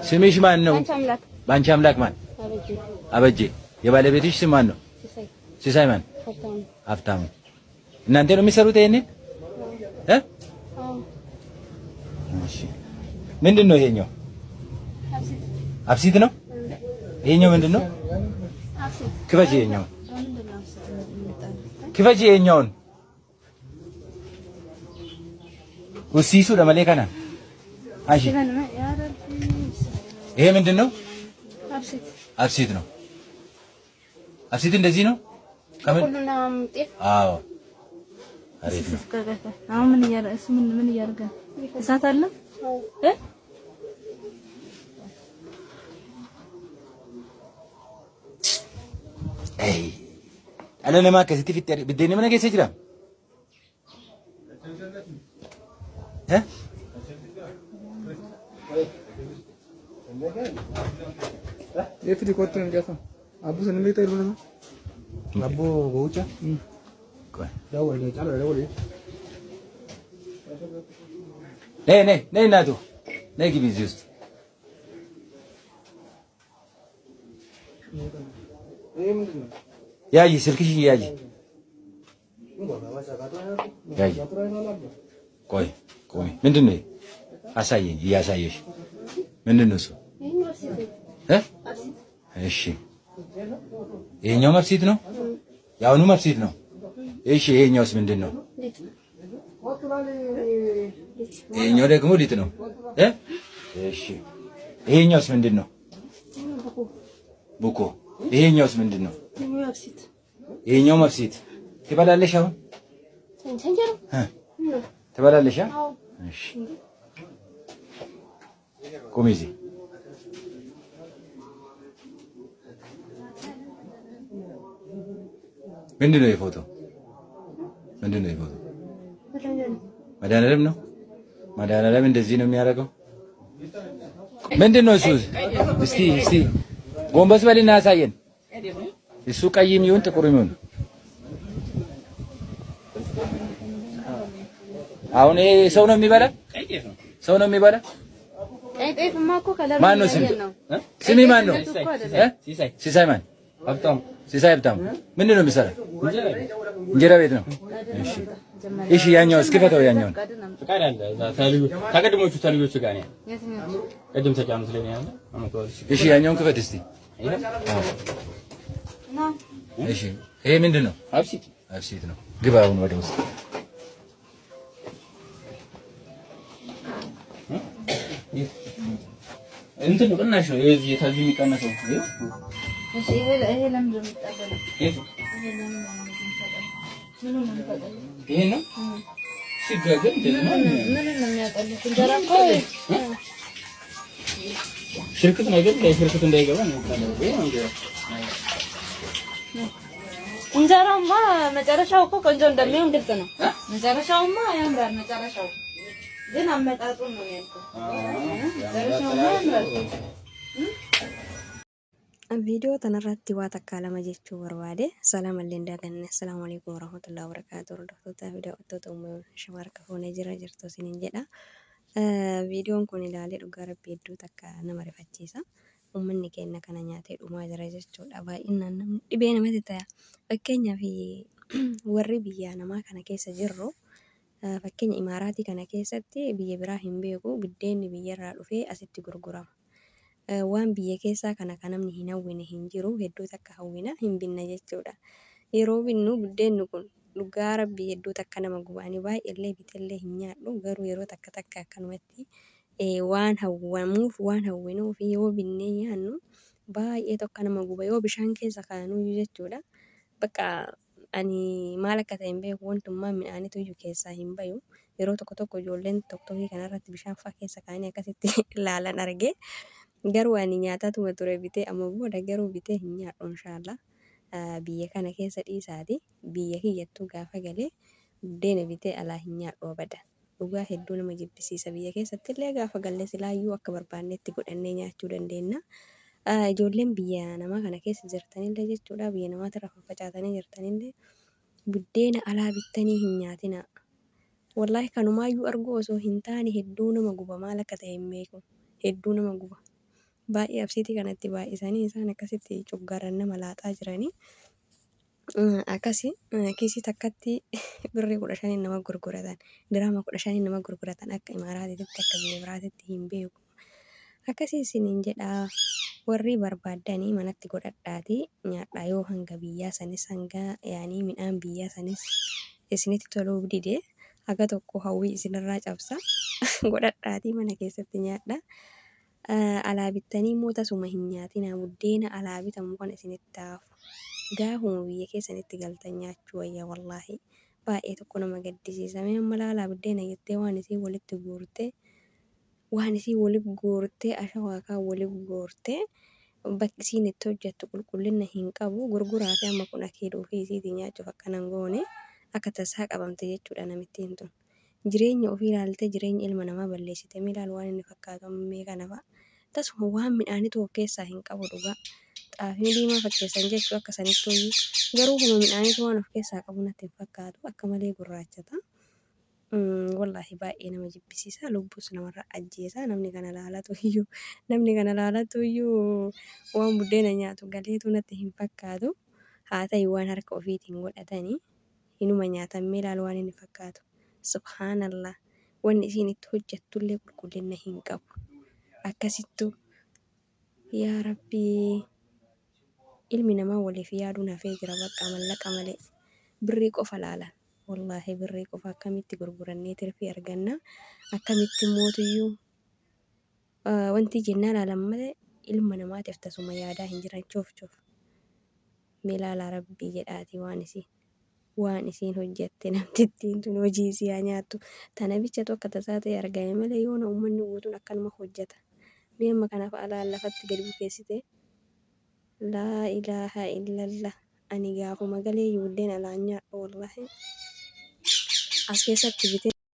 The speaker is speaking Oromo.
ስምሽ ማን ነው? ባንቺ አምላክ ማን? አበጄ። የባለቤትሽ ስም ማን ነው? ሲሳይ ማን? ሀብታሙ። እናንተ ነው የሚሰሩት ይሄንን? እሺ። ምንድን ነው ይሄኛው? አብሲት ነው። ይሄኛው ምንድን ነው? ክፈጂ። ይሄኛውን ክፈጂ። ይሄኛውን ውሲሱ ለመሌከና አንሺ። ይሄ ምንድን ነው? አብሲት ነው። አብሲት እንደዚህ ነው። አዎ አሪፍ ነው። አሁን ምን እያደረገ እሳት አለ? አይ አለነ ማከስ ትፊት ብደኔ ምን ገሰ ይችላል የፍዲ ቆጥን እንጃታ አቡ ስንሜታ ይሉና አቡ ጎውቻ ደውል ጫላ ደውል ነይ ናቱ ነይ ግቢ እዚህ ውስጥ ያይ ስልክሽ ያይ ቆይ ምንድን ነው አሳየኝ እያሳየሽ ምንድን ነው እሱ እሺ ይሄኛው መብሲት ነው ያውኑ መብሲት ነው እሺ ይሄኛውስ ምንድን ነው ይሄኛው ደግሞ ሊጥ ነው እሺ ይሄኛውስ ምንድን ነው ቡኮ ይሄኛውስ ምንድን ነው ይሄኛው መብሲት ትበላለሽ አሁን ትበላለሽ እሺ ቁሚ እዚህ ምንድን ነው የፎቶ መድኃኒዓለም ነው መድኃኒዓለም እንደዚህ ነው የሚያደርገው ምንድን ነው እሱ እስቲ ጎንበስ በልና ያሳየን እሱ ቀይም ይሁን ጥቁርም ይሁን አሁን ይሄ ሰው ነው የሚበላ ማን ነው ስሚ ማን ነው ሲሳይ ማን ሲሳይ ሀብታሙ ምንድን ነው የሚሰራ እንጀራ ቤት ነው እሺ ያኛው እስኪ ፈተው ያኛውን ፍቃድ አለ ታቀድሞቹ ተልጆቹ ጋር ነው ቀድም ተጫኑት ላይ ያለ እሺ ያኛውን ክፈት እስቲ እሺ ይሄ ምንድን ነው አብሲት ነው ግባ አሁን ወደ ውስጥ እንትን ነው ቅናሽ ነው የዚህ ታዚ የሚቀነሰው እሺ ይሄ ለምን እንደምትጠበለው ይሄ ነው ሲጋገር ምን ነው የሚያጠሉት እንጀራ እኮ ሽርክት ነገር ሽርክት እንዳይገባ ነው እንጀራማ መጨረሻው እኮ ቆንጆ እንደሚሆን ግልጽ ነው መጨረሻውማ ያምራል መጨረሻው ግን አመጣጡን ነው ያልኩት መጨረሻውማ ያምራል ቪዲዮ ተነራቲ ዋተካ ለማጀቹ ወርዋዴ ሰላም አለንዳገነ ሰላም አለይኩም ወራህመቱላሂ ወበረካቱ ወርዶታ ቪዲዮ ወጥቶ ሸማርከ ሆነ ጅራጅርቶ ሲኒን ጀዳ ቪዲዮን ኮን ኢላሌ ዱጋረ ቤዱ ተካ ነመረፈቺሳ ummanni keenya kana nyaatee dhumaa jira jechuudha baay'inaan namni dhibee namatti ta'a fakkeenyaaf warri biyya namaa kana keessa jirru fakkeenya imaaraatii kana keessatti biyya biraa hin beeku biddeenni biyyarraa dhufee asitti gurgurama waan biyya keessaa kana kan namni hin hawwine hin jiru hedduu takka hawwina hin binna jechuudha yeroo binnu biddeenni kun dhugaa rabbii hedduu takka nama gubaanii baay'eellee bitellee hin nyaadhu garuu yeroo takka akkanumatti waan hawwamuuf waan hawwinuuf yoo binnee nyaannu baay'ee tokko nama guba yoo bishaan keessa kaanuu jechuudha bakka ani maal akka ta'e hin beeku wantummaan midhaanitu iyyuu keessaa hin bayu yeroo tokko ijoolleen tokkokkii kanarratti bishaan fa'aa keessa kaanii akkasitti ilaalan argee garuu ani nyaatatuma ture bitee amma booda garuu bitee hin nyaadhu inshaallaa biyya kana keessa dhiisaati biyya kiyyattuu gaafa galee buddeena bitee alaa hin nyaadhu abadan dhugaa hedduu nama jibbisiisa biyya keessatti illee gaafa galle silaayyuu akka barbaannetti godhannee nyaachuu dandeenya. Ijoolleen biyya namaa kana keessa jirtanillee jechuudha biyya namaatirra faffacaatanii jirtanillee buddeena alaa bittanii hin nyaatina. Wallaahi kanumaayyuu arguu osoo hin taane hedduu nama guba maal akka ta'e hin beeku. hedduu nama guba. Baay'ee absiitii kanatti baay'isanii isaan akkasitti coggaarran nama laaxaa jiranii. Akkasii kiisii takkatti birrii 15 nama gurguratan. Diraama 15 nama gurguratan akka Imaaraatiitti akka biyya biraatitti hin beeku. Akkasii isiniin jedhaa warri barbaaddanii manatti godhadhaatii nyaadhaa yoo hanga biyyaa sanis hanga yaanii midhaan biyyaa sanis isinitti toluu didee haga tokko hawwii isinirraa cabsa godhadhaatii mana keessatti nyaadhaa. Alaa bittanii immoo tasuma hin nyaatinaa buddeena alaa bitamu kan isinitti haafu. Gaafuma biyya keessanitti galtan nyaachuu wayya wallaahi baay'ee tokko nama gaddisiisa. Mee amma laalaa buddeena jettee waan isii walitti guurtee ashawaa walitti guurtee bakki isiin itti hojjettu qulqullina hin qabu gurguraa fi amma kun akeeduu fi isiitii nyaachuuf akkanan goone akka tasaa qabamte jechuudha namittiin tun. Jireenya ofii ilaaltee jireenya ilma namaa balleessite mee ilaali waan inni fakkaatu ammee kana fa'a. Tasuma waan midhaanitu of keessaa hin qabu dhugaa. Xaafii diimaa fakkeessan jechuu akka sanitti hoyyuu garuu kuma midhaanitu waan of keessaa qabu natti hin fakkaatu akka malee gurraachata. Wallaahi baay'ee nama jibbisiisa lubbuus namarra ajjeesa namni kana laalatu iyyuu waan buddeena nyaatu galeetu natti hin fakkaatu. Haa ta'u waan harka ofiitiin godhatanii hinuma nyaatan mee ilaali waan inni fakkaatu. Subhaanallah wanni isiin itti hojjettullee qulqullina hin qabu. Akkasittuu yaa Rabbii ilmi namaa waliif yaaduun hafee jira bakka mallaqa malee birrii qofa laalan. Wallaahi birrii qofa akkamitti gurgurannee tirfii arganna akkamitti mootiyyuu wanti jennaa laalan malee ilma namaatiif tasuma yaadaa hin jiran choof. Mee ilaalaa Rabbii jedhaati waan isiin hojjette namtittiin tun hojii isii haa nyaattu. Tana bichatu akka tasaa ta'e argame malee yoona uummanni guutuun akkanuma hojjeta. Mee amma kanaaf alaan lafatti gadi bukeessite. Laa ilaaha illallah ani gaafuma galee buddeena alaan nyaadhu wallaahi as keessatti bite.